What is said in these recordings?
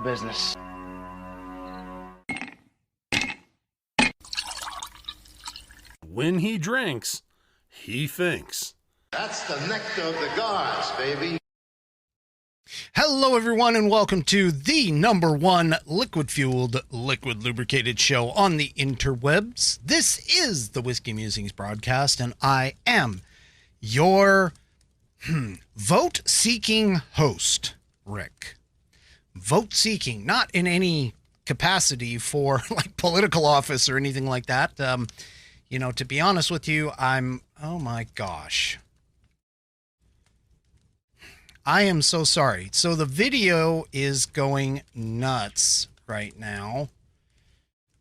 business. When he drinks, he thinks. That's the nectar of the gods, baby. Hello, everyone, and welcome to the #1 liquid-fueled, liquid-lubricated show on the interwebs. This is the Whiskey Musings broadcast, and I am your vote-seeking host, Rick. Vote-seeking, not in any capacity for like political office or anything like that. You know, to be honest with you, oh my gosh. I am so sorry. So the video is going nuts right now.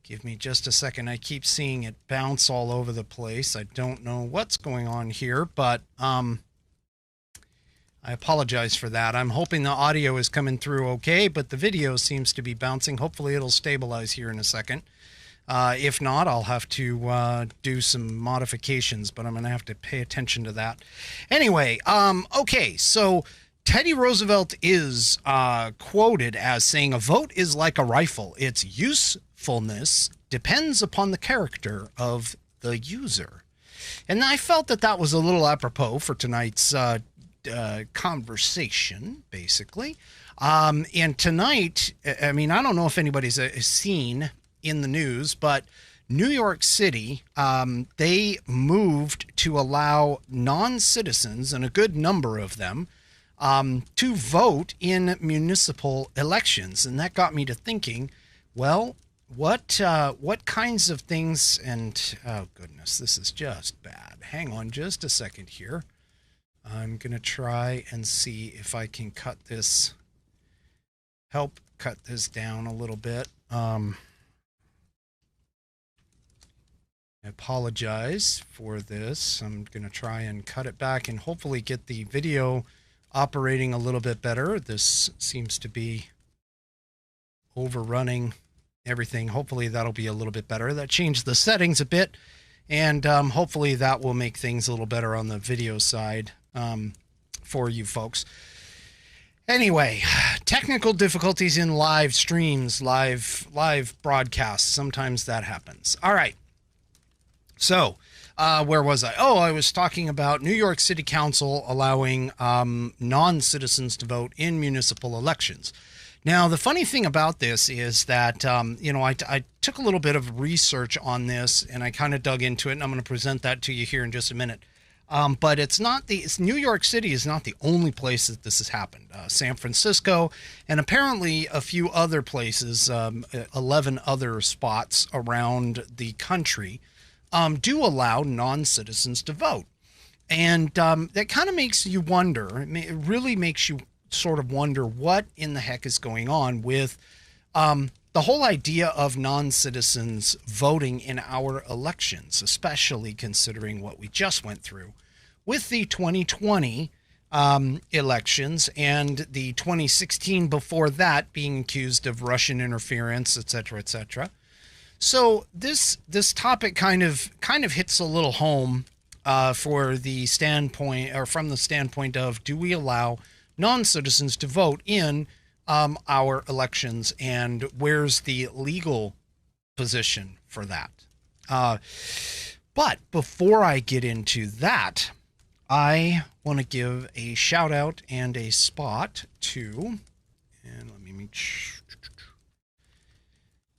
Give me just a second. I keep seeing it bounce all over the place. I don't know what's going on here, but I apologize for that. I'm hoping the audio is coming through okay, but the video seems to be bouncing. Hopefully it'll stabilize here in a second. If not, I'll have to do some modifications, but I'm going to have to pay attention to that. Anyway, okay, so Teddy Roosevelt is quoted as saying, "A vote is like a rifle. Its usefulness depends upon the character of the user." And I felt that that was a little apropos for tonight's conversation, basically. And tonight, I mean, I don't know if anybody's seen in the news, but New York City, they moved to allow non-citizens, and a good number of them, to vote in municipal elections. And that got me to thinking, well, what kinds of things, and oh goodness, this is just bad. Hang on just a second here. I'm going to try and see if I can help cut this down a little bit. I apologize for this. I'm going to try and cut it back and hopefully get the video operating a little bit better. This seems to be overrunning everything. Hopefully that'll be a little bit better. That changed the settings a bit, and hopefully that will make things a little better on the video side for you folks. Anyway, technical difficulties in live streams, live broadcasts. Sometimes that happens. All right. So, where was I? Oh, I was talking about New York City Council allowing non-citizens to vote in municipal elections. Now, the funny thing about this is that, you know, I took a little bit of research on this, and I kind of dug into it, and I'm going to present that to you here in just a minute. But New York City is not the only place that this has happened. San Francisco, and apparently a few other places, 11 other spots around the country, do allow non-citizens to vote. And that kind of makes you wonder, it really makes you sort of wonder what in the heck is going on with the whole idea of non-citizens voting in our elections, especially considering what we just went through with the 2020 elections and the 2016 before that being accused of Russian interference, et cetera, et cetera. So this topic kind of hits a little home for the standpoint, or from the standpoint of, do we allow non-citizens to vote in our elections, and where's the legal position for that? But before I get into that, I want to give a shout out and a spot to, and let me make sure.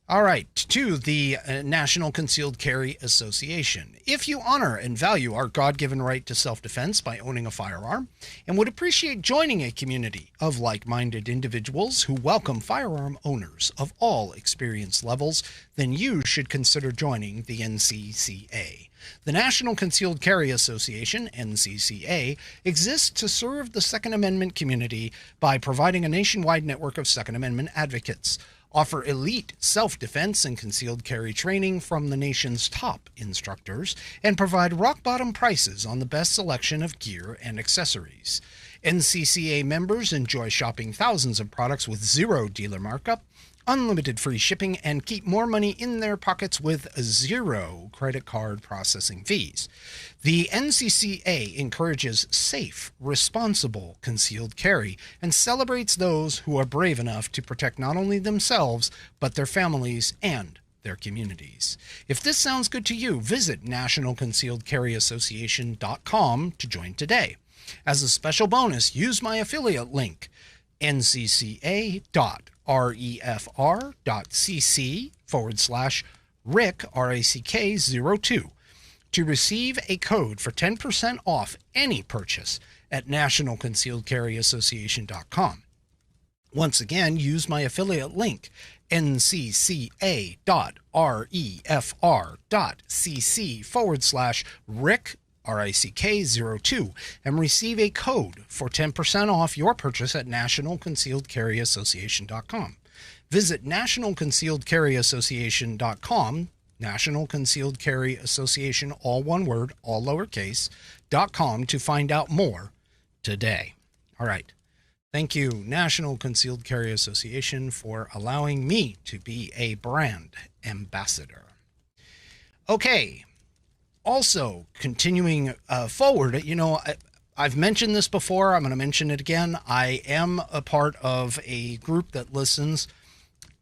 All right, to the National Concealed Carry Association. If you honor and value our God-given right to self-defense by owning a firearm and would appreciate joining a community of like-minded individuals who welcome firearm owners of all experience levels, then you should consider joining the NCCA. The National Concealed Carry Association, NCCA, exists to serve the Second Amendment community by providing a nationwide network of Second Amendment advocates, offer elite self-defense and concealed carry training from the nation's top instructors, and provide rock-bottom prices on the best selection of gear and accessories. NCCA members enjoy shopping thousands of products with zero dealer markup, unlimited free shipping, and keep more money in their pockets with 0 credit card processing fees. The NCCA encourages safe, responsible concealed carry and celebrates those who are brave enough to protect not only themselves, but their families and their communities. If this sounds good to you, visit nationalconcealedcarryassociation.com to join today. As a special bonus, use my affiliate link, ncca.refr.cc/Rick, RACK02, to receive a code for 10% off any purchase at nationalconcealedcarryassociation.com. Once again, use my affiliate link, ncca.refr.cc/Rick, RACK02, and receive a code for 10% off your purchase at nationalconcealedcarryassociation.com. Visit nationalconcealedcarryassociation.com, National Concealed Carry Association, all one word, all lowercase, .com, to find out more today. All right. Thank you, National Concealed Carry Association, for allowing me to be a brand ambassador. Okay. Also, continuing forward, I've mentioned this before. I'm going to mention it again. I am a part of a group that listens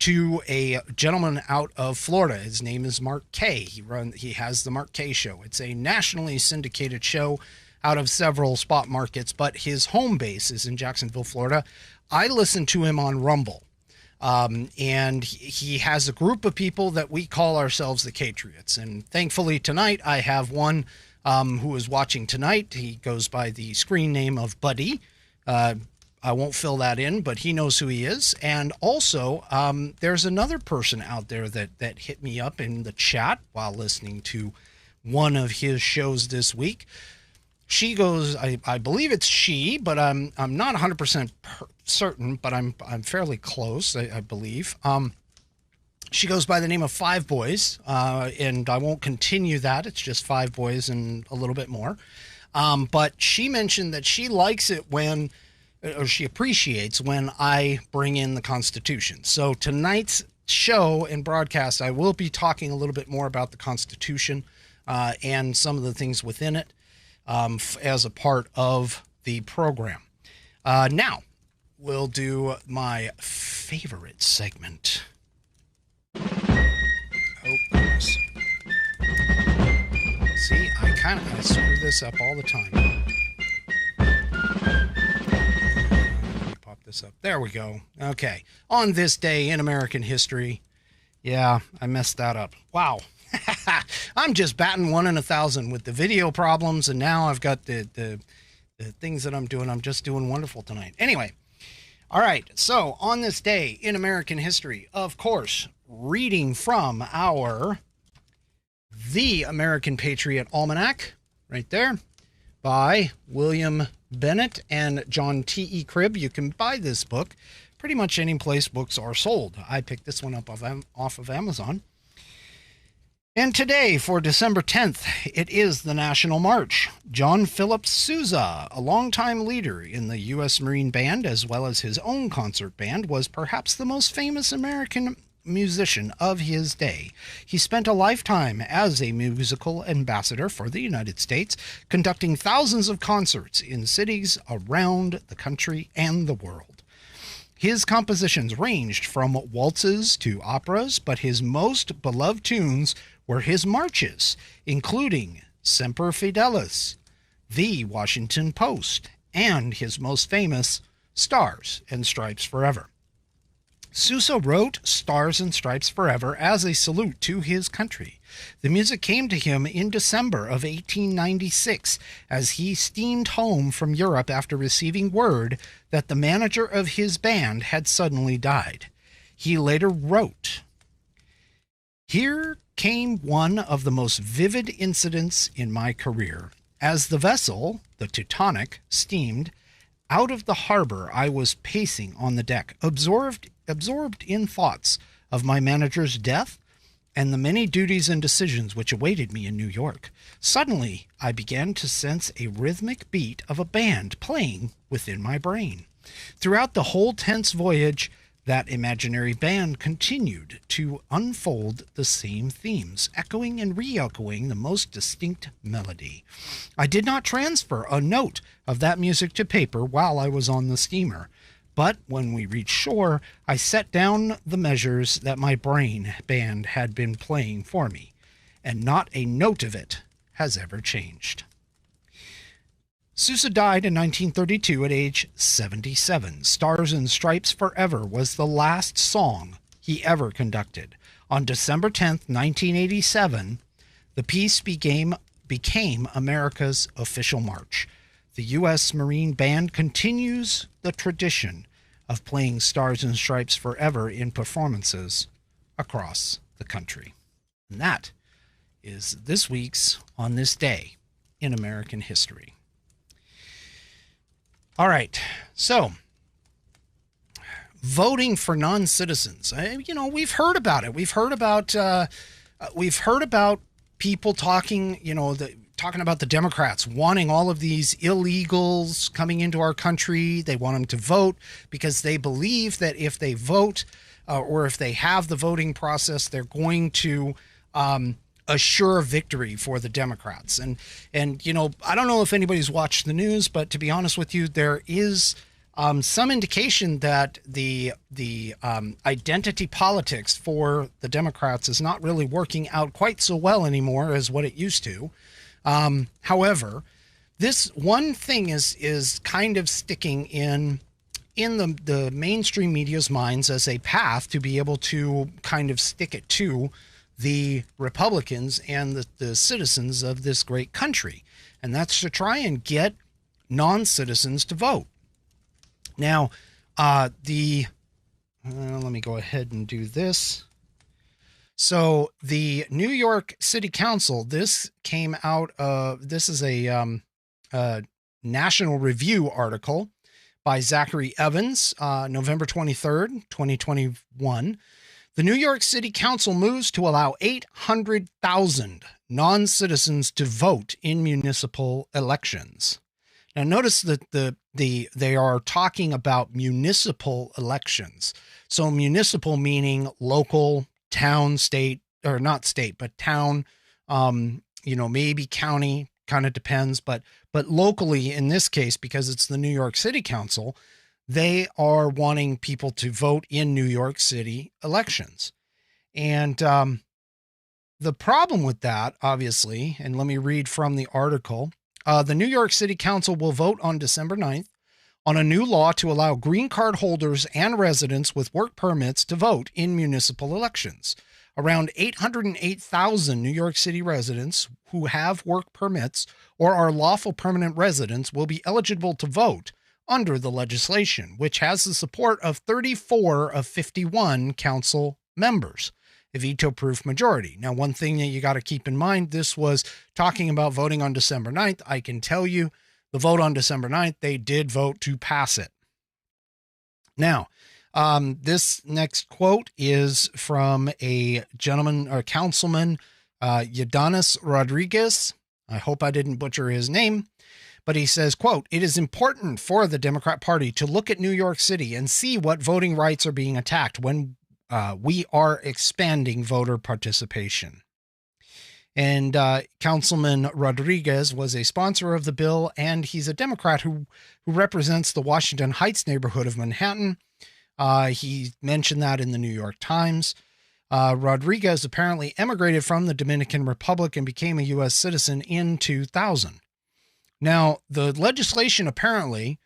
to a gentleman out of Florida. His name is Mark K. He has the Mark K Show. It's a nationally syndicated show out of several spot markets, but his home base is in Jacksonville, Florida. I listen to him on Rumble. And he has a group of people that we call ourselves the Catriots. And thankfully tonight I have one who is watching tonight. He goes by the screen name of Buddy. I won't fill that in, but he knows who he is. And also there's another person out there that hit me up in the chat while listening to one of his shows this week. She goes, I believe it's she, but I'm not 100% certain, but I'm fairly close, I believe. She goes by the name of Five Boys, and I won't continue that. It's just Five Boys and a little bit more. But she mentioned that she likes it when, or she appreciates when I bring in the Constitution. So tonight's show and broadcast, I will be talking a little bit more about the Constitution and some of the things within it. As a part of the program. Now, we'll do my favorite segment. Oh, goodness. See, I screw this up all the time. Let me pop this up. There we go. Okay. On this day in American history. Yeah, I messed that up. Wow. I'm just batting 1 in 1,000 with the video problems, and now I've got the things that I'm doing. I'm just doing wonderful tonight. Anyway, all right. So on this day in American history, of course, reading from The American Patriot Almanac, right there, by William Bennett and John T.E. Cribb. You can buy this book pretty much any place books are sold. I picked this one up off of Amazon. And today, for December 10th, it is the National March. John Philip Sousa, a longtime leader in the U.S. Marine Band, as well as his own concert band, was perhaps the most famous American musician of his day. He spent a lifetime as a musical ambassador for the United States, conducting thousands of concerts in cities around the country and the world. His compositions ranged from waltzes to operas, but his most beloved tunes were his marches, including Semper Fidelis, The Washington Post, and his most famous Stars and Stripes Forever. Sousa wrote Stars and Stripes Forever as a salute to his country. The music came to him in December of 1896 as he steamed home from Europe after receiving word that the manager of his band had suddenly died. He later wrote, "Here came one of the most vivid incidents in my career. As the vessel, the Teutonic, steamed out of the harbor, I was pacing on the deck, absorbed in thoughts of my manager's death and the many duties and decisions which awaited me in New York. Suddenly, I began to sense a rhythmic beat of a band playing within my brain. Throughout the whole tense voyage, That imaginary band continued to unfold the same themes, echoing and re-echoing the most distinct melody. I did not transfer a note of that music to paper while I was on the steamer, but when we reached shore, I set down the measures that my brain band had been playing for me, and not a note of it has ever changed. Sousa died in 1932 at age 77. Stars and Stripes Forever was the last song he ever conducted. On December 10th, 1987, the piece became America's official march. The U.S. Marine Band continues the tradition of playing Stars and Stripes Forever in performances across the country. And that is this week's On This Day in American History. All right, so voting for non-citizens. We've heard about it. We've heard about people talking. Talking about the Democrats wanting all of these illegals coming into our country. They want them to vote because they believe that if they vote or if they have the voting process, they're going to assure victory for the Democrats. And I don't know if anybody's watched the news, but to be honest with you, there is some indication that the identity politics for the Democrats is not really working out quite so well anymore as what it used to. However, this one thing is kind of sticking in the mainstream media's minds as a path to be able to kind of stick it to the Republicans and the citizens of this great country. And that's to try and get non-citizens to vote. Now, let me go ahead and do this. So the New York City Council, this came out of, this is a National Review article by Zachary Evans, November 23rd, 2021. The New York City Council moves to allow 800,000 non-citizens to vote in municipal elections. Now, notice that they are talking about municipal elections. So municipal meaning local, town, state, or not state, but town, maybe county, kind of depends. But locally, in this case, because it's the New York City Council, they are wanting people to vote in New York City elections. And the problem with that, obviously, and let me read from the article, the New York City Council will vote on December 9th on a new law to allow green card holders and residents with work permits to vote in municipal elections. Around 808,000 New York City residents who have work permits or are lawful permanent residents will be eligible to vote under the legislation, which has the support of 34 of 51 council members, a veto-proof majority. Now, one thing that you got to keep in mind, this was talking about voting on December 9th. I can tell you the vote on December 9th, they did vote to pass it. Now, this next quote is from a gentleman or councilman, Yadanis Rodriguez. I hope I didn't butcher his name. But he says, quote, "It is important for the Democrat Party to look at New York City and see what voting rights are being attacked when we are expanding voter participation." And Councilman Rodriguez was a sponsor of the bill, and he's a Democrat who represents the Washington Heights neighborhood of Manhattan. He mentioned that in the New York Times. Rodriguez apparently emigrated from the Dominican Republic and became a U.S. citizen in 2000. Now, the legislation apparently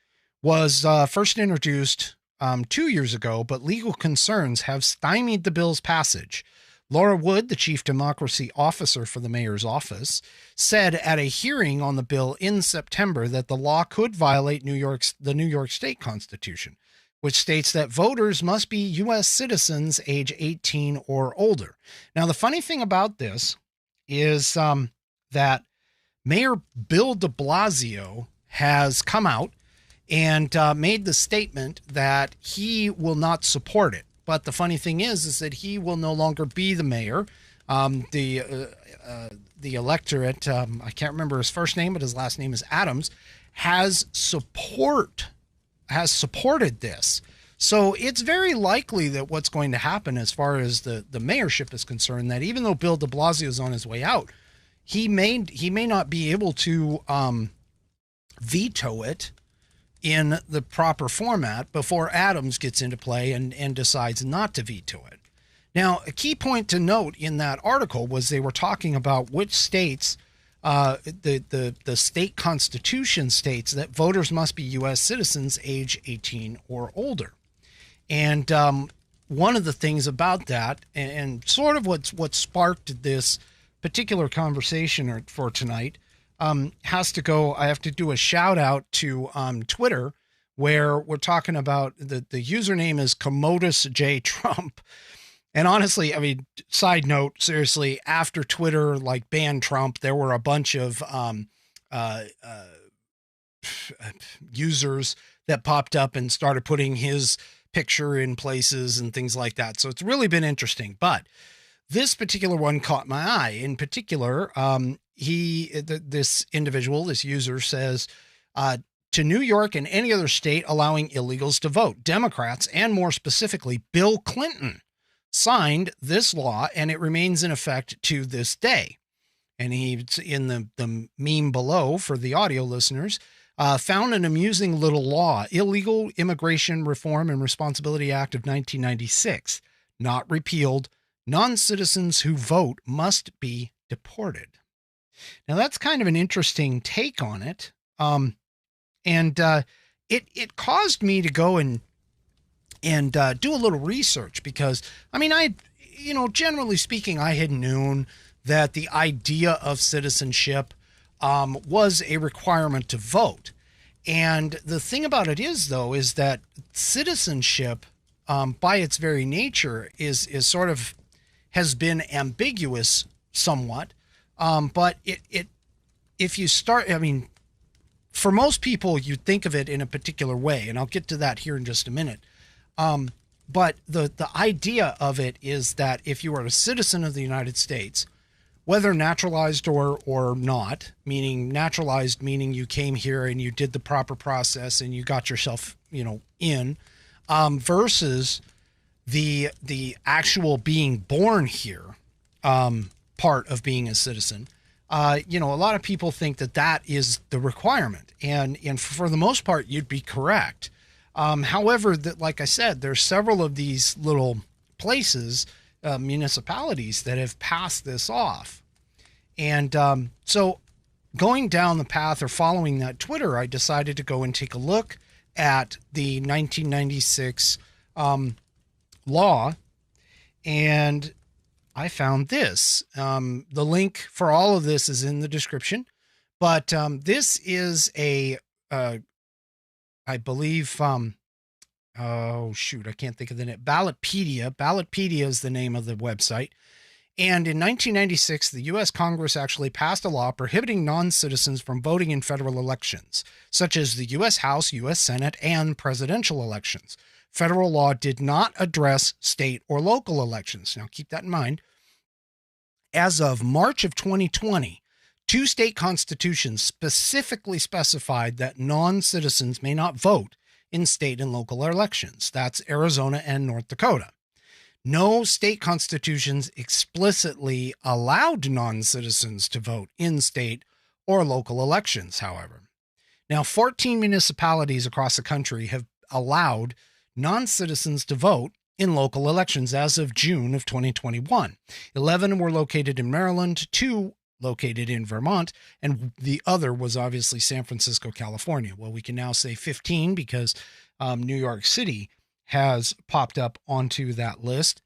was first introduced 2 years ago, but legal concerns have stymied the bill's passage. Laura Wood, the chief democracy officer for the mayor's office, said at a hearing on the bill in September that the law could violate the New York State Constitution, which states that voters must be U.S. citizens age 18 or older. Now, the funny thing about this is that Mayor Bill de Blasio has come out and made the statement that he will not support it. But the funny thing is that he will no longer be the mayor. The electorate, I can't remember his first name, but his last name is Adams, has supported this. So it's very likely that what's going to happen as far as the mayorship is concerned, that even though Bill de Blasio is on his way out, he may not be able to veto it in the proper format before Adams gets into play and decides not to veto it. Now, a key point to note in that article was they were talking about which states, the state constitution states that voters must be U.S. citizens age 18 or older. And one of the things about that, and sort of what sparked this particular conversation for tonight, has to go. I have to do a shout out to Twitter, where we're talking about the username is Commodus J Trump. And honestly, I mean, side note, seriously, after Twitter like banned Trump, there were a bunch of users that popped up and started putting his picture in places and things like that. So it's really been interesting. But this particular one caught my eye. In particular, this individual, this user says, to New York and any other state allowing illegals to vote, Democrats, and more specifically, Bill Clinton, signed this law, and it remains in effect to this day. And he's in the meme below for the audio listeners, found an amusing little law, Illegal Immigration Reform and Responsibility Act of 1996, not repealed. Non-citizens who vote must be deported. Now that's kind of an interesting take on it. It caused me to go and do a little research because, I mean, generally speaking, I had known that the idea of citizenship was a requirement to vote. And the thing about it is, though, is that citizenship, by its very nature, is sort of has been ambiguous somewhat. But if you start, I mean, for most people, you think of it in a particular way, and I'll get to that here in just a minute. But the idea of it is that if you are a citizen of the United States, whether naturalized or not, meaning naturalized, meaning you came here and you did the proper process and you got yourself, in, versus the actual being born here, part of being a citizen. A lot of people think that is the requirement, and for the most part, you'd be correct. However, like I said, there's several of these little places, municipalities that have passed this off. And so going down the path or following that Twitter, I decided to go and take a look at the 1996 law, and I found this. The link for all of this is in the description, but this is I believe, oh shoot, I can't think of the name. Ballotpedia. Ballotpedia is the name of the website. And in 1996, the U.S. Congress actually passed a law prohibiting non-citizens from voting in federal elections, such as the U.S. House, U.S. Senate, and presidential elections. Federal law did not address state or local elections. Now, keep that in mind. As of March of 2020, 2 state constitutions specifically specified that non-citizens may not vote in state and local elections. That's Arizona and North Dakota. No state constitutions explicitly allowed non-citizens to vote in state or local elections, however. Now, 14 municipalities across the country have allowed non-citizens to vote in local elections as of June of 2021. 11 were located in Maryland, 2 located in Vermont, and the other was obviously San Francisco, California. Well, we can now say 15 because New York City has popped up onto that list.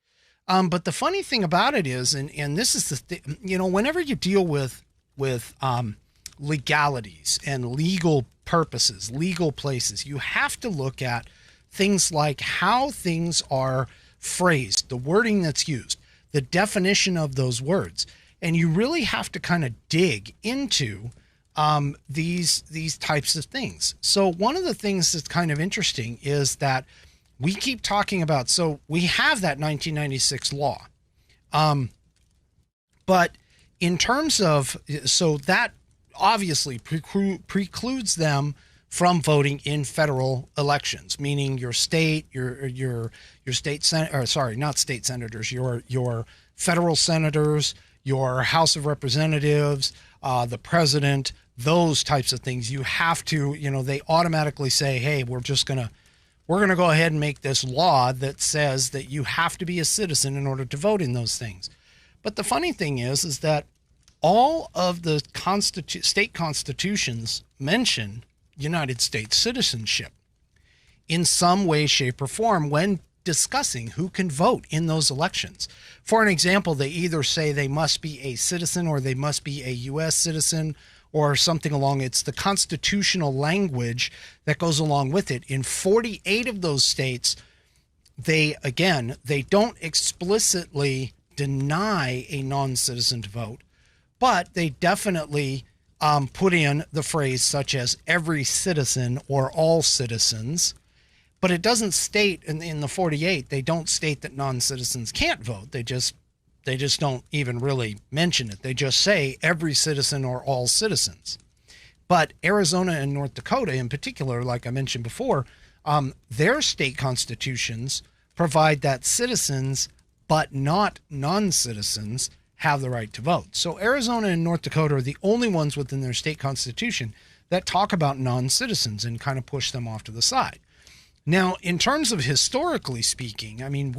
But the funny thing about it is, and this is whenever you deal with legalities and legal purposes, legal places, you have to look at things like how things are phrased, the wording that's used, the definition of those words. And you really have to kind of dig into these types of things. So one of the things that's kind of interesting is that we keep talking about, so we have that 1996 law. But in terms of, so that obviously precludes them from voting in federal elections, meaning your state, your state not state senators, your federal senators, your House of Representatives, the president, those types of things. You have to, they automatically say, hey, we're going to go ahead and make this law that says that you have to be a citizen in order to vote in those things. But the funny thing is that all of the state constitutions mention United States citizenship in some way, shape, or form when discussing who can vote in those elections. For an example, they either say they must be a citizen or they must be a U.S. citizen or something along. It's the constitutional language that goes along with it. In 48 of those states, they don't explicitly deny a non-citizen to vote, but they definitely put in the phrase such as every citizen or all citizens. But it doesn't state in the 48, they don't state that non-citizens can't vote. They just don't even really mention it. They just say every citizen or all citizens. But Arizona and North Dakota in particular, like I mentioned before, their state constitutions provide that citizens, but not non-citizens, have the right to vote. So Arizona and North Dakota are the only ones within their state constitution that talk about non-citizens and kind of push them off to the side. Now, in terms of historically speaking, I mean,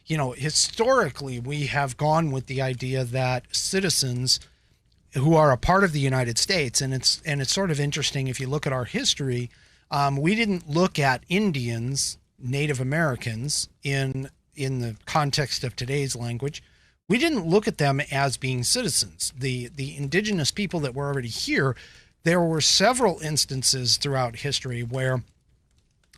historically we have gone with the idea that citizens who are a part of the United States, and it's sort of interesting if you look at our history, we didn't look at Indians, Native Americans in the context of today's language. We didn't look at them as being citizens. The indigenous people that were already here, there were several instances throughout history where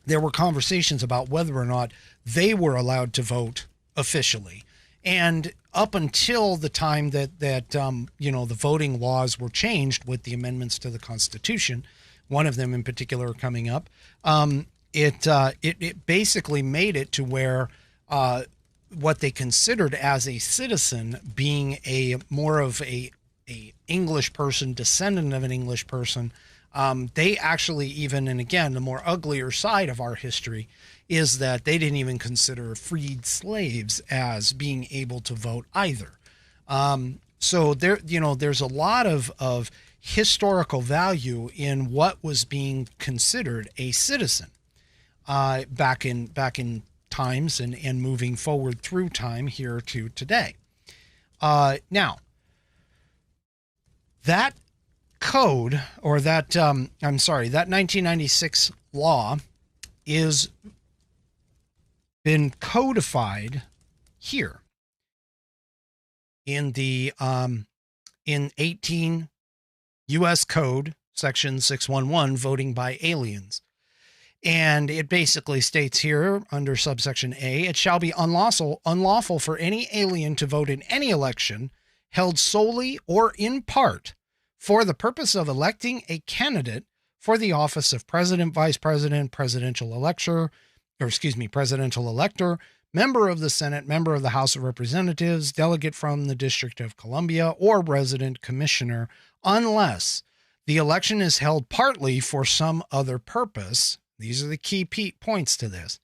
there were conversations about whether or not they were allowed to vote officially. And up until the time that the voting laws were changed with the amendments to the Constitution, one of them in particular coming up, it basically made it to where what they considered as a citizen being more of a English person, descendant of an English person, they actually even, and again, the more uglier side of our history is that they didn't even consider freed slaves as being able to vote either. So there's a lot of historical value in what was being considered a citizen back in times and moving forward through time here to today. Now, that code, or that 1996 law is been codified here in the in 18 U.S. Code Section 611, voting by aliens. And it basically states here under subsection A, it shall be unlawful for any alien to vote in any election held solely or in part for the purpose of electing a candidate for the office of president, vice president, presidential elector, member of the Senate, member of the House of Representatives, delegate from the District of Columbia, or resident commissioner, unless the election is held partly for some other purpose. These are the key points to this.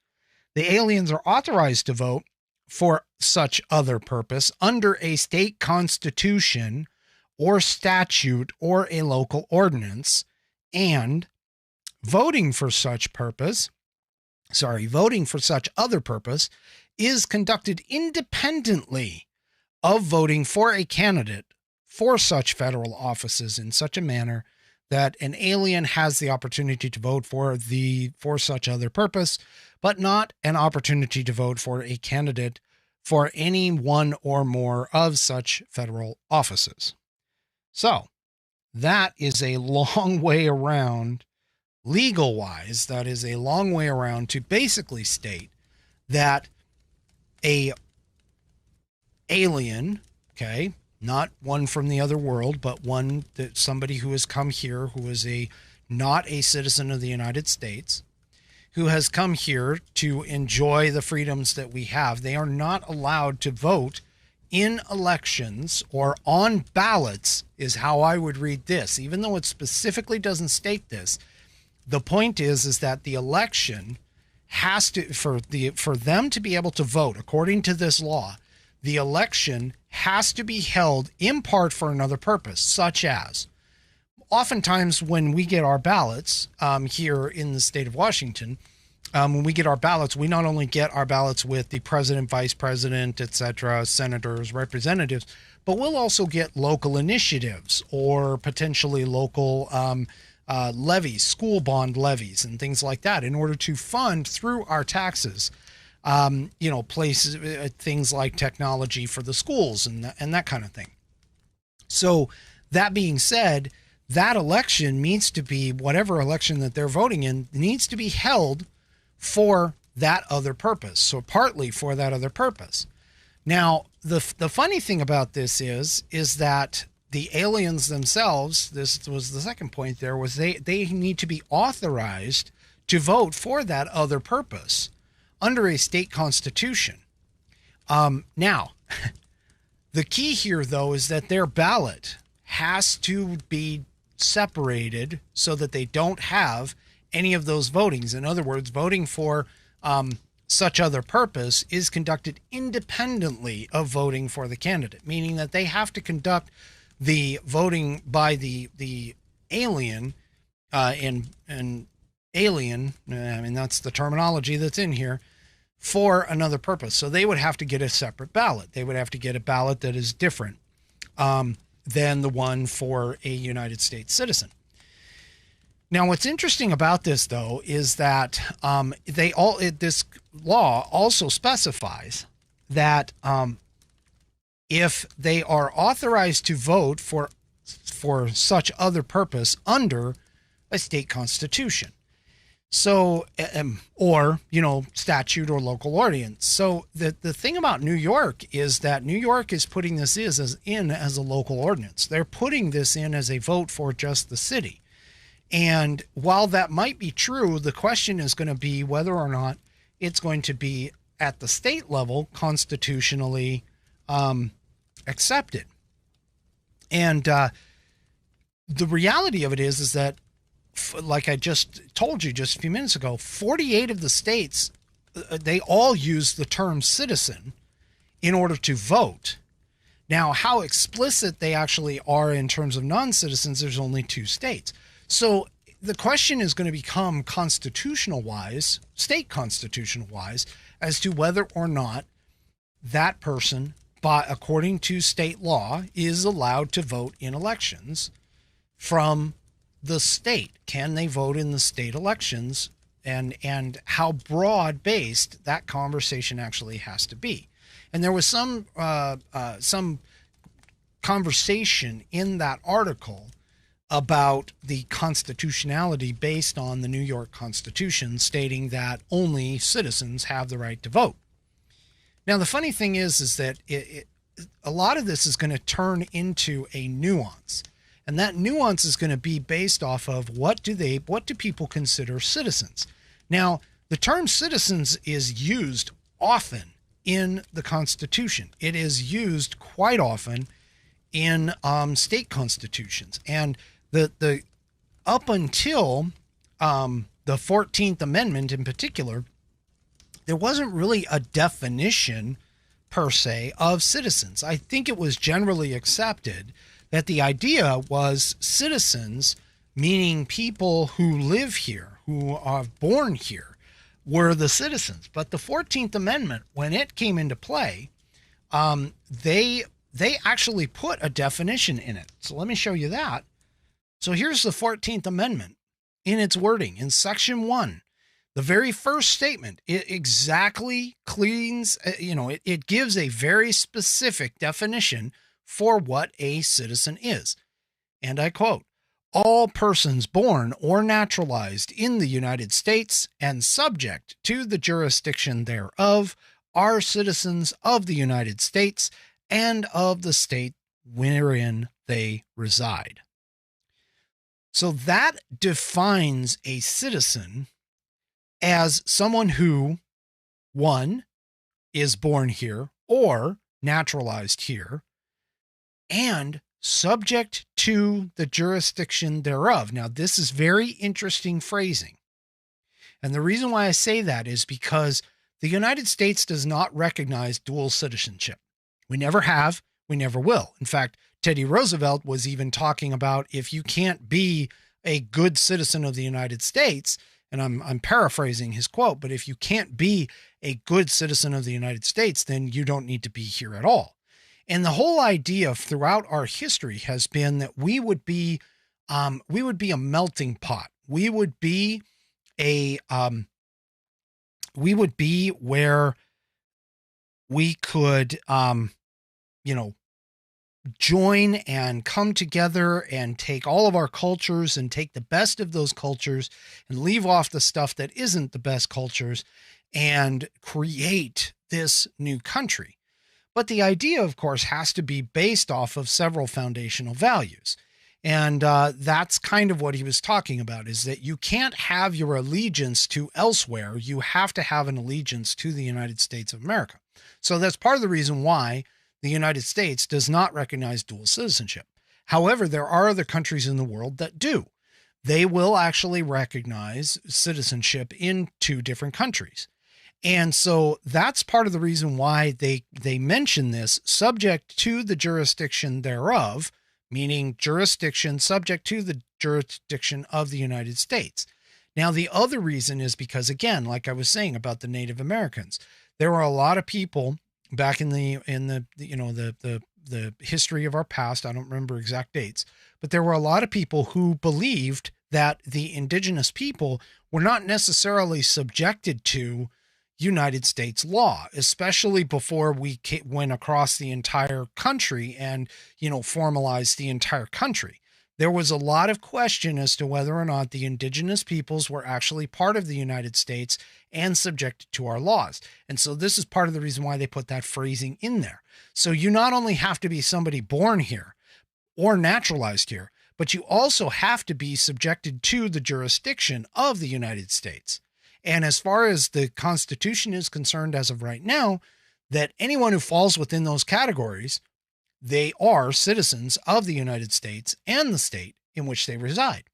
The aliens are authorized to vote for such other purpose under a state constitution or statute or a local ordinance, and voting for such other purpose is conducted independently of voting for a candidate for such federal offices in such a manner that an alien has the opportunity to vote for such other purpose, but not an opportunity to vote for a candidate for any one or more of such federal offices. So that is a long way around, legal-wise, that is a long way around to basically state that a alien, okay, not one from the other world, but one that somebody who has come here, who is not a citizen of the United States, who has come here to enjoy the freedoms that we have. They are not allowed to vote in elections or on ballots, is how I would read this. Even though it specifically doesn't state this, The point is that the election has to, for them to be able to vote according to this law, the election has to be held in part for another purpose, such as oftentimes when we get our ballots here in the state of Washington, when we get our ballots, we not only get our ballots with the president, vice president, etc., senators, representatives, but we'll also get local initiatives or potentially local levies, school bond levies, and things like that in order to fund through our taxes, places, things like technology for the schools and that kind of thing. So that being said, that election needs to be, whatever election that they're voting in, needs to be held for that other purpose. So partly for that other purpose. Now, the funny thing about this is that the aliens themselves, this was the second point there, was they need to be authorized to vote for that other purpose under a state constitution. Now, the key here, though, is that their ballot has to be separated so that they don't have any of those votings. In other words, voting for such other purpose is conducted independently of voting for the candidate, meaning that they have to conduct the voting by the alien and alien, I mean, that's the terminology that's in here, for another purpose. So they would have to get a separate ballot. They would have to get a ballot that is different than the one for a United States citizen. Now, what's interesting about this, though, is that this law also specifies that if they are authorized to vote for such other purpose under a state constitution, so or statute or local ordinance. So the thing about New York is that New York is putting this in as a local ordinance. They're putting this in as a vote for just the city. And while that might be true, the question is going to be whether or not it's going to be at the state level constitutionally accepted. And the reality of it is that, like I just told you just a few minutes ago, 48 of the states, they all use the term citizen in order to vote. Now, how explicit they actually are in terms of non-citizens, there's only 2 states. So the question is going to become constitutional-wise, state constitutional-wise, as to whether or not that person, according to state law, is allowed to vote in elections from the state. Can they vote in the state elections, and how broad-based that conversation actually has to be. And there was some conversation in that article about the constitutionality based on the New York Constitution, stating that only citizens have the right to vote. Now, the funny thing is that a lot of this is going to turn into a nuance. And that nuance is going to be based off of what do people consider citizens. Now, the term citizens is used often in the Constitution. It is used quite often in state constitutions. And the up until the 14th Amendment in particular, there wasn't really a definition per se of citizens. I think it was generally accepted that the idea was citizens, meaning people who live here, who are born here, were the citizens. But the 14th Amendment, when it came into play, they actually put a definition in it. So let me show you that. So here's the 14th Amendment in its wording. In Section 1, the very first statement, it exactly cleans, it gives a very specific definition for what a citizen is. And I quote, "All persons born or naturalized in the United States and subject to the jurisdiction thereof are citizens of the United States and of the state wherein they reside." So that defines a citizen as someone who, one, is born here or naturalized here, and subject to the jurisdiction thereof. Now, this is very interesting phrasing. And the reason why I say that is because the United States does not recognize dual citizenship. We never have, we never will. In fact, Teddy Roosevelt was even talking about if you can't be a good citizen of the United States, and I'm paraphrasing his quote, but if you can't be a good citizen of the United States, then you don't need to be here at all. And the whole idea throughout our history has been that we would be a melting pot. We would be where we could, join and come together and take all of our cultures and take the best of those cultures and leave off the stuff that isn't the best cultures and create this new country. But the idea, of course, has to be based off of several foundational values. And that's kind of what he was talking about, is that you can't have your allegiance to elsewhere. You have to have an allegiance to the United States of America. So that's part of the reason why the United States does not recognize dual citizenship. However, there are other countries in the world that do. They will actually recognize citizenship in two different countries. And so that's part of the reason why they mention this, subject to the jurisdiction thereof, meaning jurisdiction subject to the jurisdiction of the United States. Now, the other reason is because, again, like I was saying about the Native Americans, there were a lot of people back in the history of our past. I don't remember exact dates, but there were a lot of people who believed that the indigenous people were not necessarily subjected to United States law, especially before we went across the entire country and, formalized the entire country. There was a lot of question as to whether or not the indigenous peoples were actually part of the United States and subjected to our laws. And so this is part of the reason why they put that phrasing in there. So you not only have to be somebody born here or naturalized here, but you also have to be subjected to the jurisdiction of the United States. And as far as the Constitution is concerned as of right now, that anyone who falls within those categories, they are citizens of the United States and the state in which they reside.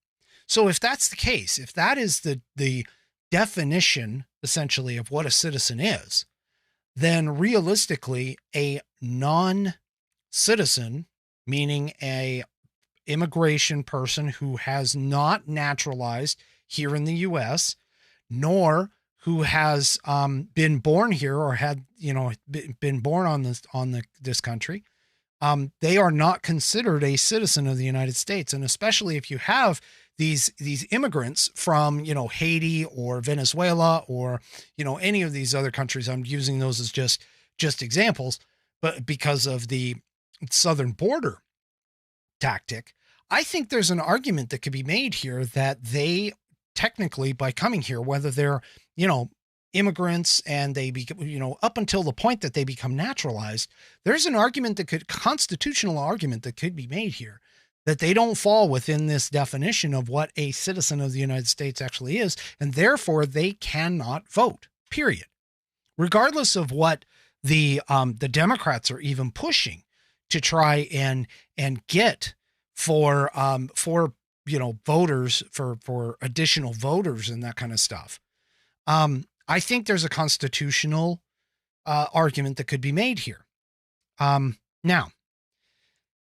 So if that's the case, if that is the definition, essentially, of what a citizen is, then realistically, a non-citizen, meaning a immigration person who has not naturalized here in the U.S., nor who has been born here or had, been born on this country, they are not considered a citizen of the United States. And especially if you have these immigrants from, Haiti or Venezuela or, any of these other countries, I'm using those as just examples, but because of the southern border tactic, I think there's an argument that could be made here that they technically, by coming here, whether they're, immigrants and they become, up until the point that they become naturalized, there's an argument constitutional argument that could be made here that they don't fall within this definition of what a citizen of the United States actually is, and therefore they cannot vote, period. Regardless of what the Democrats are even pushing to try and get for voters, for additional voters and that kind of stuff. I think there's a constitutional argument that could be made here. Now,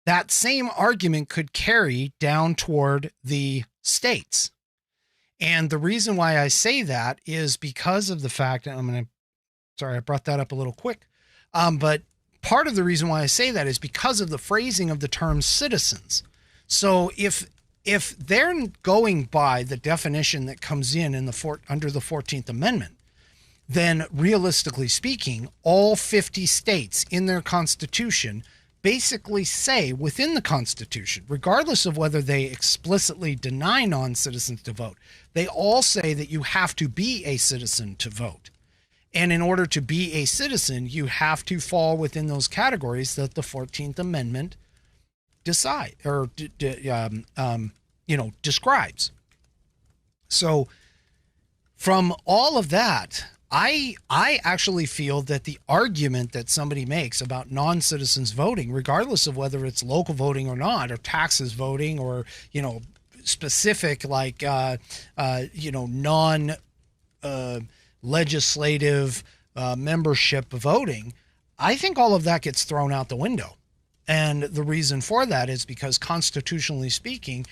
that same argument could carry down toward the states. And the reason why I say that is because of the fact, and sorry, I brought that up a little quick. But part of the reason why I say that is because of the phrasing of the term citizens. So if they're going by the definition that comes in under the 14th Amendment, then realistically speaking, all 50 states in their constitution basically say within the Constitution, regardless of whether they explicitly deny non-citizens to vote, they all say that you have to be a citizen to vote. And in order to be a citizen, you have to fall within those categories that the 14th Amendment describes. So from all of that, I actually feel that the argument that somebody makes about non-citizens voting, regardless of whether it's local voting or not, or taxes voting, or specific like non legislative membership voting, I think all of that gets thrown out the window. And the reason for that is because constitutionally speaking,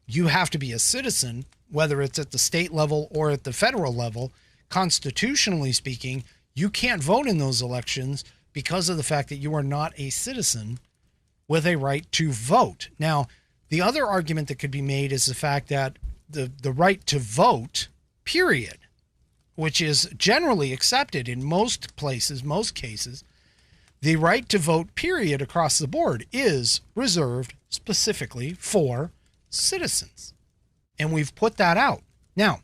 you have to be a citizen, whether it's at the state level or at the federal level. Constitutionally speaking, you can't vote in those elections because of the fact that you are not a citizen with a right to vote. Now, the other argument that could be made is the fact that the right to vote, period, which is generally accepted in most places, most cases, the right to vote, period, across the board is reserved specifically for citizens. And we've put that out. Now,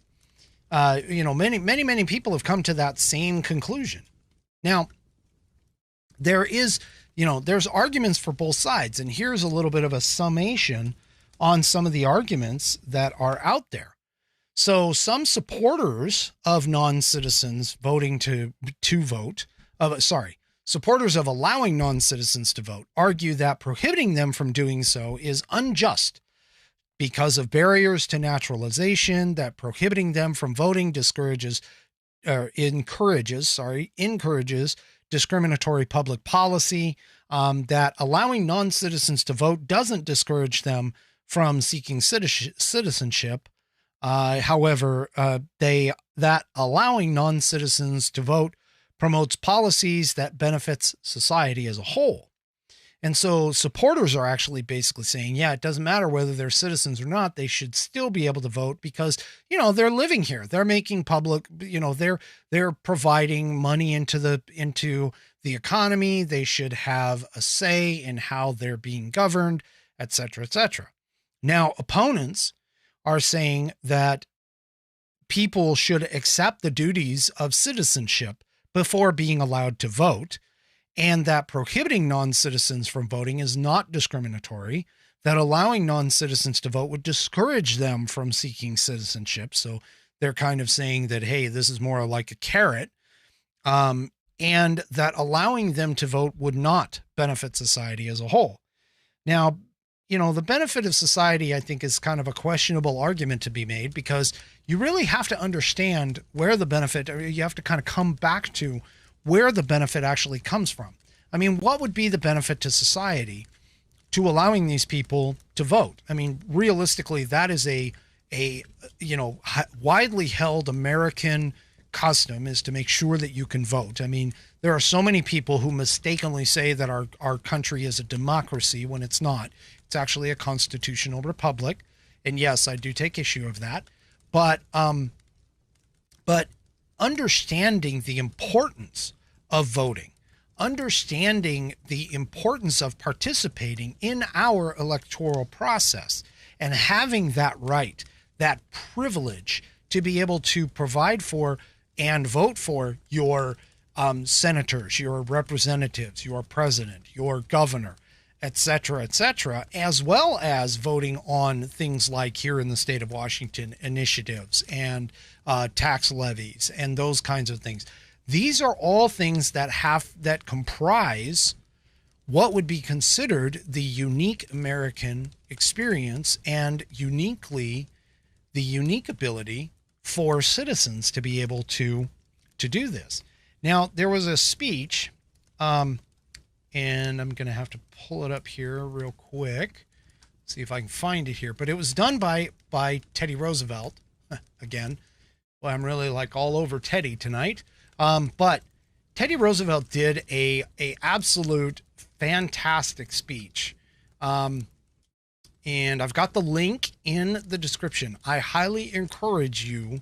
many people have come to that same conclusion. Now, there's arguments for both sides, and here's a little bit of a summation on some of the arguments that are out there. So some supporters of non-citizens voting to vote, supporters of allowing non-citizens to vote argue that prohibiting them from doing so is unjust because of barriers to naturalization, that prohibiting them from voting encourages discriminatory public policy, that allowing non-citizens to vote doesn't discourage them from seeking citizenship. However, that allowing non-citizens to vote promotes policies that benefits society as a whole. And so supporters are actually basically saying, yeah, it doesn't matter whether they're citizens or not. They should still be able to vote because, they're living here. They're making public, they're providing money into the economy. They should have a say in how they're being governed, et cetera, et cetera. Now, opponents are saying that people should accept the duties of citizenship before being allowed to vote, and that prohibiting non-citizens from voting is not discriminatory, that allowing non-citizens to vote would discourage them from seeking citizenship. So they're kind of saying that, hey, this is more like a carrot, and that allowing them to vote would not benefit society as a whole. Now, the benefit of society, I think, is kind of a questionable argument to be made because you really have to understand where the benefit, or you have to kind of come back to where the benefit actually comes from. I mean, what would be the benefit to society to allowing these people to vote? I mean, realistically, that is a widely held American custom, is to make sure that you can vote. I mean, there are so many people who mistakenly say that our country is a democracy when it's not. It's actually a constitutional republic. And yes, I do take issue of that. But understanding the importance of voting, understanding the importance of participating in our electoral process, and having that right, that privilege to be able to provide for and vote for your senators, your representatives, your president, your governor, et cetera, as well as voting on things like, here in the state of Washington, initiatives and tax levies and those kinds of things. These are all things that comprise what would be considered the unique American experience, and the unique ability for citizens to be able to do this. Now, there was a speech, and I'm going to have to pull it up here real quick, see if I can find it here. But it was done by Teddy Roosevelt. Again, well, I'm really like all over Teddy tonight. But Teddy Roosevelt did a absolute fantastic speech. And I've got the link in the description. I highly encourage you,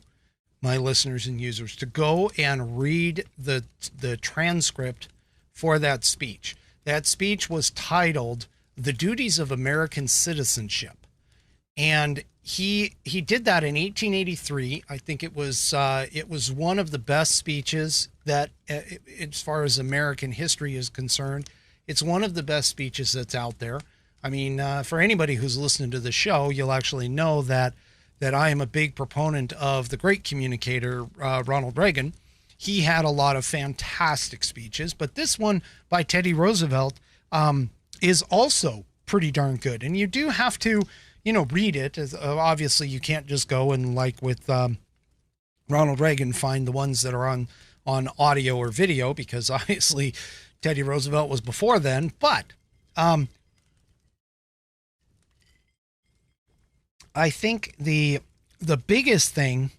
my listeners and users, to go and read the transcript for that speech. That speech was titled "The Duties of American Citizenship." And he did that in 1883. I think it was one of the best speeches that, as far as American history is concerned, it's one of the best speeches that's out there. I mean, for anybody who's listening to the show, you'll actually know that I am a big proponent of the great communicator, Ronald Reagan. he had a lot of fantastic speeches, but this one by Teddy Roosevelt is also pretty darn good. And you do have to, read it. As, obviously, you can't just go and, like with Ronald Reagan, find the ones that are on audio or video, because obviously Teddy Roosevelt was before then. But I think the biggest thing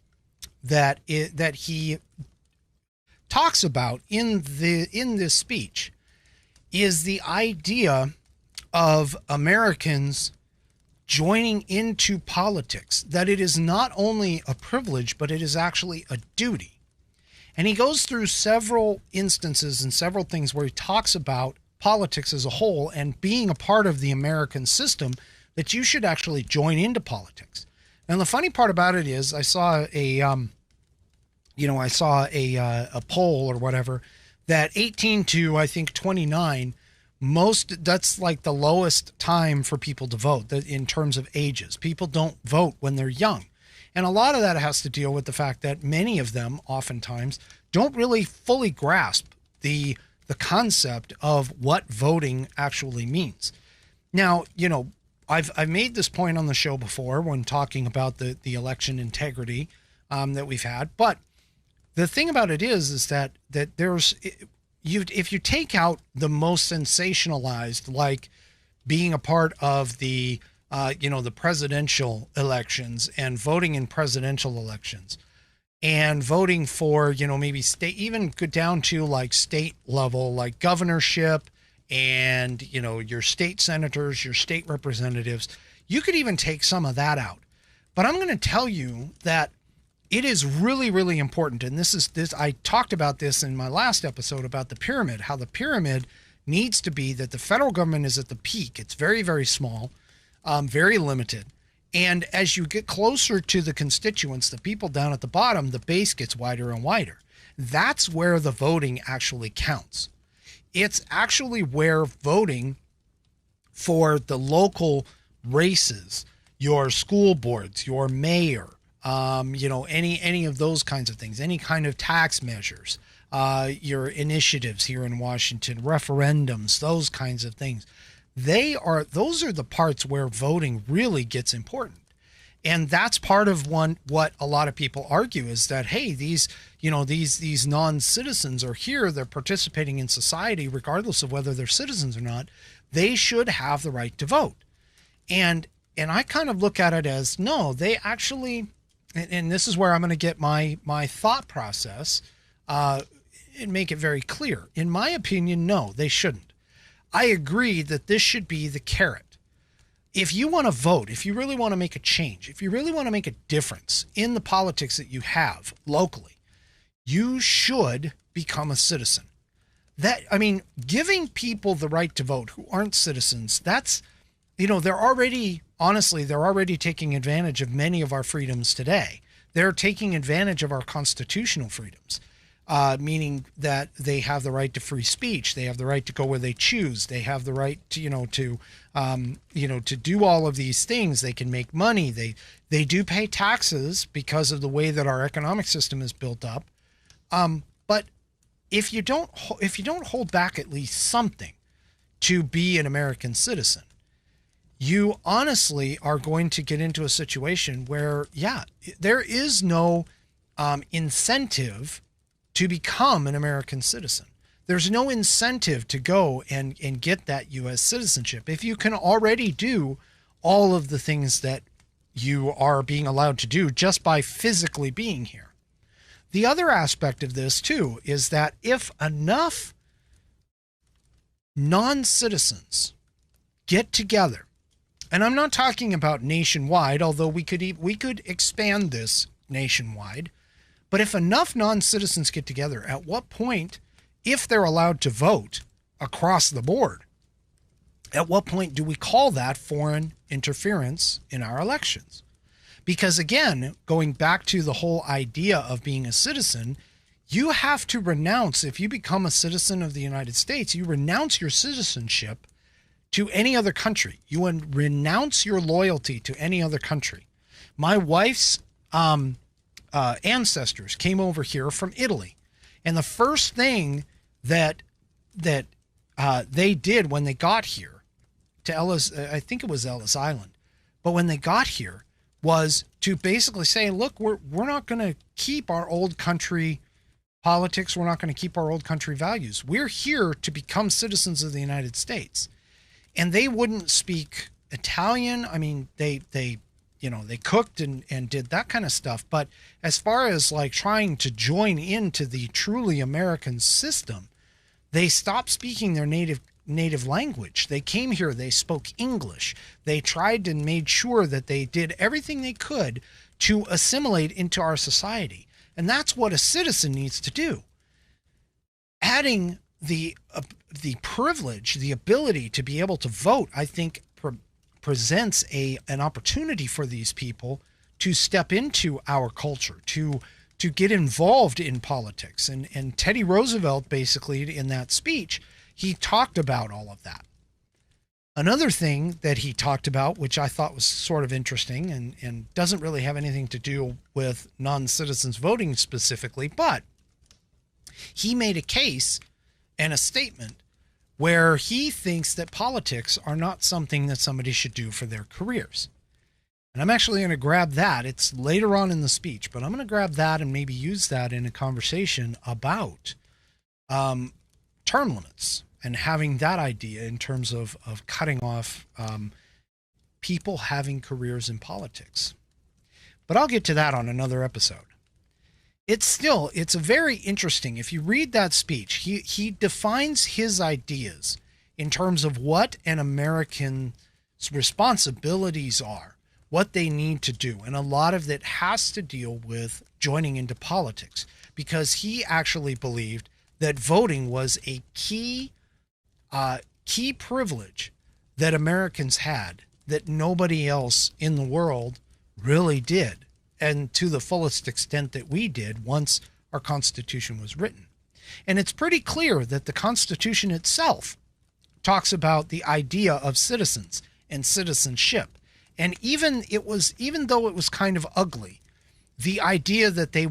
that he talks about in this speech is the idea of Americans joining into politics, that it is not only a privilege, but it is actually a duty. And he goes through several instances and several things where he talks about politics as a whole and being a part of the American system, that you should actually join into politics. And the funny part about it is, I saw a poll or whatever that 18 to, I think, 29, that's like the lowest time for people to vote in terms of ages. People don't vote when they're young. And a lot of that has to deal with the fact that many of them oftentimes don't really fully grasp the concept of what voting actually means. Now, I've made this point on the show before when talking about the election integrity that we've had, but the thing about it is that there's, if you take out the most sensationalized, like being a part of the presidential elections and voting in presidential elections and voting for, maybe state, even go down to like state level, like governorship and, your state senators, your state representatives, you could even take some of that out. But I'm going to tell you that it is really, really important. And I talked about this in my last episode about the pyramid, how the pyramid needs to be that the federal government is at the peak. It's very, very small, very limited. And as you get closer to the constituents, the people down at the bottom, the base gets wider and wider. That's where the voting actually counts. It's actually where voting for the local races, your school boards, your mayor, any of those kinds of things, any kind of tax measures, your initiatives here in Washington, referendums, those kinds of things. Those are the parts where voting really gets important. And that's part of what a lot of people argue is that, hey, these non-citizens are here, they're participating in society, regardless of whether they're citizens or not, they should have the right to vote. And I kind of look at it as, no, they actually, and this is where I'm going to get my thought process and make it very clear. In my opinion, no, they shouldn't. I agree that this should be the carrot. If you want to vote, if you really want to make a change, if you really want to make a difference in the politics that you have locally, you should become a citizen. Giving people the right to vote who aren't citizens, that's, they're already taking advantage of many of our freedoms today. They're taking advantage of our constitutional freedoms. Meaning that they have the right to free speech, they have the right to go where they choose, they have the right to to do all of these things. They can make money. They do pay taxes because of the way that our economic system is built up. But if you don't hold back at least something to be an American citizen, you honestly are going to get into a situation where, there is no incentive to become an American citizen. There's no incentive to go and get that U.S. citizenship if you can already do all of the things that you are being allowed to do just by physically being here. The other aspect of this, too, is that if enough non-citizens get together, and I'm not talking about nationwide, although we could expand this nationwide, but if enough non-citizens get together, at what point, if they're allowed to vote across the board, at what point do we call that foreign interference in our elections? Because again, going back to the whole idea of being a citizen, you have to renounce, if you become a citizen of the United States, you renounce your citizenship to any other country. You renounce your loyalty to any other country. My wife's ancestors came over here from Italy, And the first thing that they did when they got here to Ellis, I think it was Ellis Island, but when they got here was to basically say, look, we're not going to keep our old country politics. We're not going to keep our old country values. We're here to become citizens of the United States. And they wouldn't speak Italian. I mean, they cooked and did that kind of stuff. But as far as like trying to join into the truly American system, they stopped speaking their native language. They came here, they spoke English. They tried and made sure that they did everything they could to assimilate into our society. And that's what a citizen needs to do. Adding the privilege, the ability to be able to vote, I think presents an opportunity for these people to step into our culture, to get involved in politics. And Teddy Roosevelt, basically, in that speech, he talked about all of that. Another thing that he talked about, which I thought was sort of interesting and doesn't really have anything to do with non-citizens voting specifically, but he made a case and a statement where he thinks that politics are not something that somebody should do for their careers. And I'm actually going to grab that. It's later on in the speech, but I'm going to grab that and maybe use that in a conversation about term limits and having that idea in terms of cutting off people having careers in politics. But I'll get to that on another episode. It's a very interesting, if you read that speech, he defines his ideas in terms of what an American's responsibilities are, what they need to do. And a lot of it has to deal with joining into politics, because he actually believed that voting was a key privilege that Americans had that nobody else in the world really did, and to the fullest extent that we did once our Constitution was written. And it's pretty clear that the Constitution itself talks about the idea of citizens and citizenship. And even though it was kind of ugly, the idea that they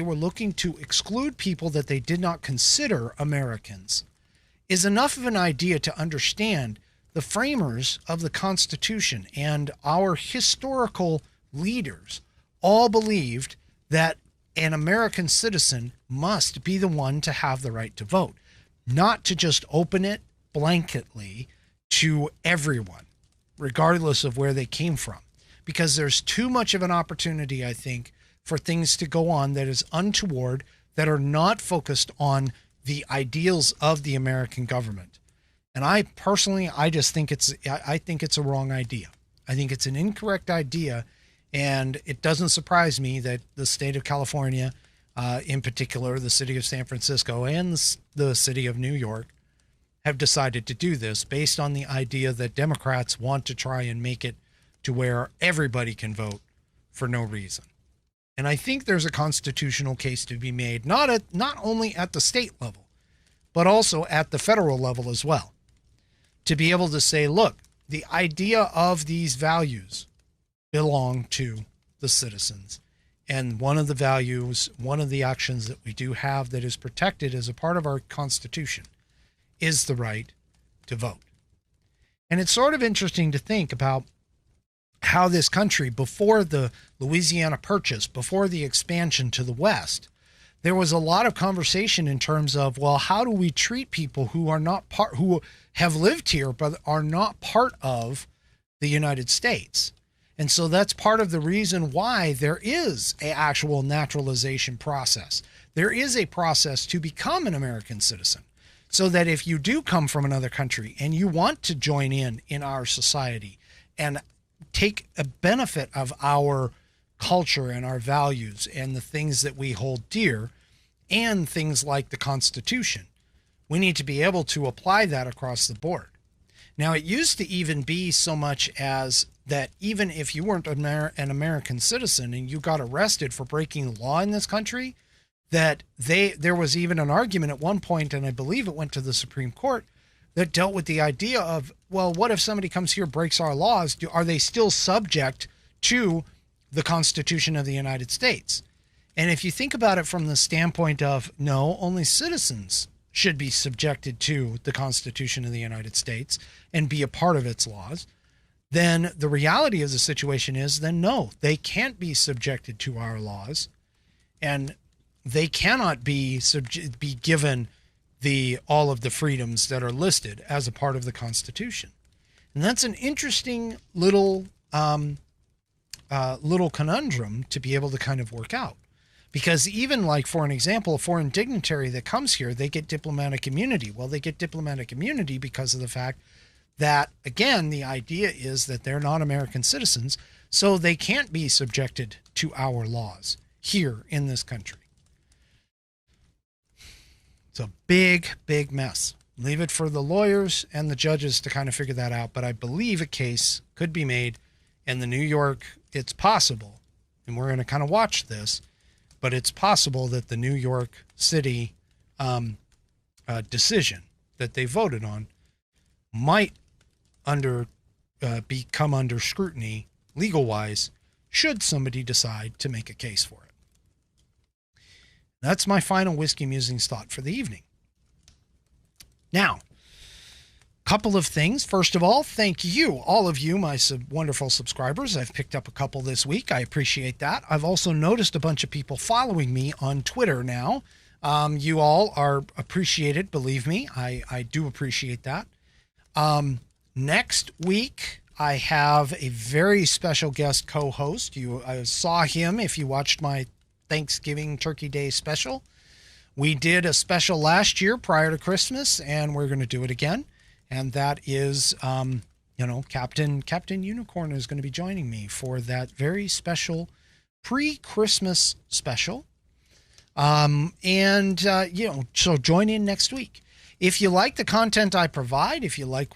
were looking to exclude people that they did not consider Americans is enough of an idea to understand the framers of the Constitution and our historical leaders all believed that an American citizen must be the one to have the right to vote, not to just open it blanketly to everyone, regardless of where they came from, because there's too much of an opportunity, I think, for things to go on that is untoward, that are not focused on the ideals of the American government. And I personally, I think it's a wrong idea. I think it's an incorrect idea. And it doesn't surprise me that the state of California, in particular, the city of San Francisco and the city of New York, have decided to do this based on the idea that Democrats want to try and make it to where everybody can vote for no reason. And I think there's a constitutional case to be made, not only at the state level, but also at the federal level as well, to be able to say, look, the idea of these values belong to the citizens. And one of the values, one of the actions that we do have that is protected as a part of our Constitution is the right to vote. And it's sort of interesting to think about how this country, before the Louisiana Purchase, before the expansion to the West, there was a lot of conversation in terms of, well, how do we treat people who are not who have lived here but are not part of the United States? And so that's part of the reason why there is an actual naturalization process. There is a process to become an American citizen, so that if you do come from another country and you want to join in our society and take a benefit of our culture and our values and the things that we hold dear, and things like the Constitution, we need to be able to apply that across the board. Now, it used to even be so much as that even if you weren't an American citizen and you got arrested for breaking the law in this country, that there was even an argument at one point, and I believe it went to the Supreme Court, that dealt with the idea of, well, what if somebody comes here, breaks our laws? Are they still subject to the Constitution of the United States? And if you think about it from the standpoint of, no, only citizens should be subjected to the Constitution of the United States and be a part of its laws, then the reality of the situation is, then no, they can't be subjected to our laws, and they cannot be given all of the freedoms that are listed as a part of the Constitution. And that's an interesting little conundrum to be able to kind of work out. Because even like, for an example, a foreign dignitary that comes here, they get diplomatic immunity. Well, they get diplomatic immunity because of the fact that, again, the idea is that they're not American citizens, so they can't be subjected to our laws here in this country. It's a big, big mess. Leave it for the lawyers and the judges to kind of figure that out. But I believe a case could be made in the New York. It's possible, and we're going to kind of watch this, but it's possible that the New York City decision that they voted on might become under scrutiny legal-wise should somebody decide to make a case for it. That's my final Whiskey Musings thought for the evening. Now, couple of things. First of all, thank you, all of you, my wonderful subscribers. I've picked up a couple this week. I appreciate that. I've also noticed a bunch of people following me on Twitter now. You all are appreciated, believe me. I do appreciate that. Next week, I have a very special guest co-host. I saw him if you watched my Thanksgiving Turkey Day special. We did a special last year prior to Christmas, and we're going to do it again. And that is, Captain Unicorn is going to be joining me for that very special pre-Christmas special. So join in next week. If you like the content I provide, if you like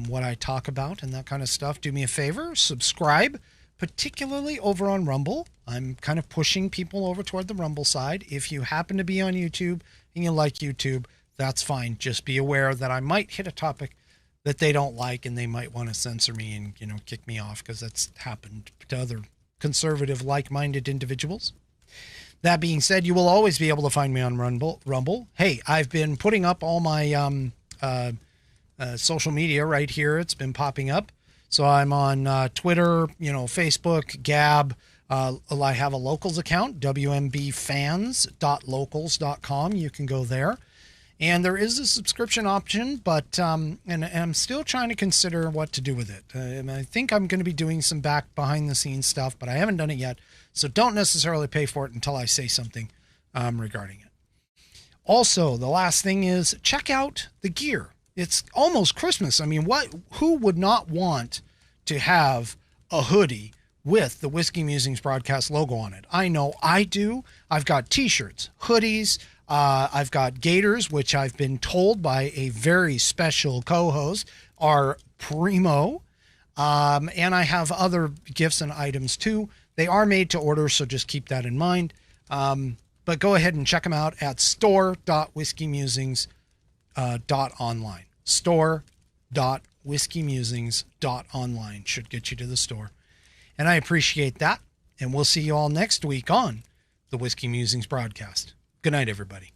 what I talk about and that kind of stuff, do me a favor, subscribe, particularly over on Rumble. I'm kind of pushing people over toward the Rumble side. If you happen to be on YouTube and you like YouTube, that's fine. Just be aware that I might hit a topic that they don't like and they might want to censor me and, kick me off, because that's happened to other conservative, like-minded individuals. That being said, you will always be able to find me on Rumble. Hey, I've been putting up all my social media right here. It's been popping up. So I'm on Twitter, Facebook, Gab. I have a locals account, wmbfans.locals.com. You can go there. And there is a subscription option, but and I'm still trying to consider what to do with it. And I think I'm going to be doing some behind-the-scenes stuff, but I haven't done it yet. So don't necessarily pay for it until I say something regarding it. Also, the last thing is check out the gear. It's almost Christmas. I mean, who would not want to have a hoodie with the Whiskey Musings broadcast logo on it? I know I do. I've got t-shirts, hoodies. I've got gaiters, which I've been told by a very special co-host are primo. And I have other gifts and items too. They are made to order, so just keep that in mind. But go ahead and check them out at store.whiskeymusings.online. Store.whiskeymusings.online should get you to the store. And I appreciate that. And we'll see you all next week on the Whiskey Musings broadcast. Good night, everybody.